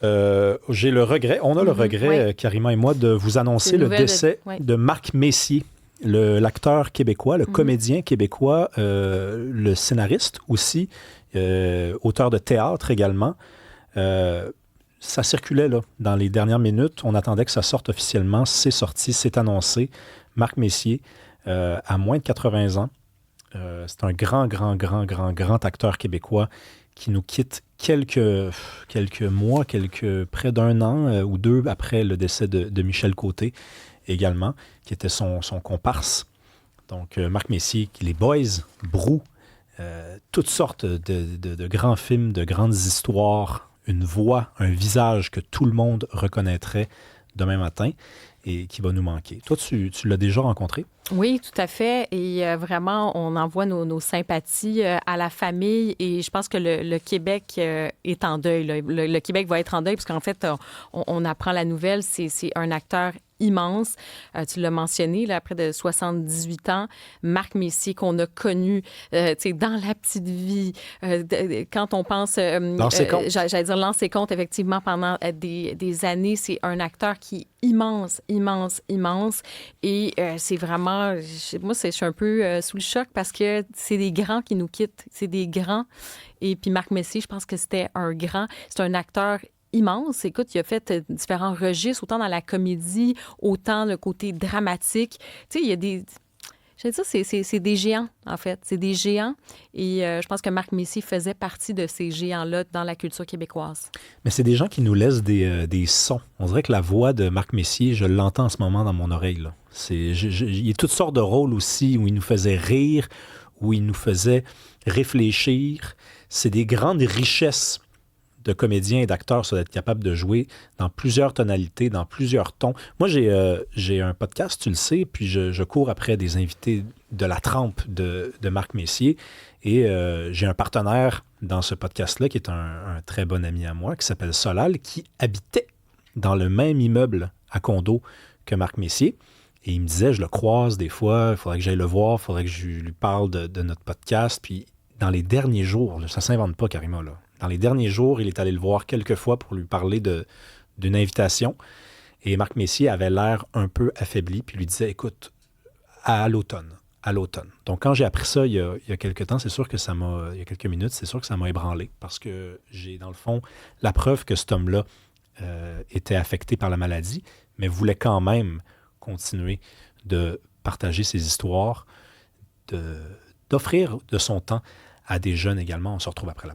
J'ai le regret, on a le regret, Karima et moi, de vous annoncer le décès de Marc Messier, l'acteur québécois, le comédien québécois, le scénariste aussi, auteur de théâtre également. Ça circulait là, dans les dernières minutes. On attendait que ça sorte officiellement. C'est sorti, c'est annoncé. Marc Messier, à moins de 80 ans. C'est un grand acteur québécois qui nous quitte quelques mois, près d'un an ou deux après le décès de Michel Côté également, qui était son comparse. Donc, Marc Messier, les Boys, Brou, toutes sortes de grands films, de grandes histoires, une voix, un visage que tout le monde reconnaîtrait demain matin et qui va nous manquer. Toi, tu l'as déjà rencontré? Oui, tout à fait. Et vraiment, on envoie nos sympathies à la famille. Et je pense que le Québec est en deuil. Le Québec va être en deuil parce qu'en fait, on apprend la nouvelle. C'est un acteur immense. Tu l'as mentionné, là, près de 78 ans. Marc Messier, qu'on a connu dans La Petite Vie. Quand on pense... j'allais dire Lancer compte, effectivement, pendant des années. C'est un acteur qui est immense. Et c'est vraiment... Moi, je suis un peu sous le choc parce que c'est des grands qui nous quittent. C'est des grands. Et puis Marc Messier, je pense que c'était un grand. C'est un acteur immense. Écoute, il a fait différents registres, autant dans la comédie, autant le côté dramatique. Tu sais, il y a des... Je veux dire, c'est des géants, en fait. C'est des géants. Et je pense que Marc Messier faisait partie de ces géants-là dans la culture québécoise. Mais c'est des gens qui nous laissent des sons. On dirait que la voix de Marc Messier, je l'entends en ce moment dans mon oreille, là. Il y a toutes sortes de rôles aussi où il nous faisait rire, où il nous faisait réfléchir. C'est des grandes richesses de comédiens et d'acteurs, ça, d'être capable de jouer dans plusieurs tonalités, dans plusieurs tons. Moi, j'ai un podcast, tu le sais, puis je cours après des invités de la trempe de Marc Messier. Et j'ai un partenaire dans ce podcast-là qui est un très bon ami à moi, qui s'appelle Solal, qui habitait dans le même immeuble à condo que Marc Messier. Et il me disait, je le croise des fois, il faudrait que j'aille le voir, il faudrait que je lui parle de notre podcast. Puis dans les derniers jours, ça ne s'invente pas, Karima, là. Dans les derniers jours, il est allé le voir quelques fois pour lui parler d'une invitation. Et Marc Messier avait l'air un peu affaibli, puis lui disait, écoute, à l'automne. Donc, quand j'ai appris ça il y a quelques temps, c'est sûr que il y a quelques minutes, c'est sûr que ça m'a ébranlé, parce que j'ai, dans le fond, la preuve que cet homme-là était affecté par la maladie, mais voulait quand même continuer de partager ses histoires, d'offrir de son temps à des jeunes également. On se retrouve après la pause.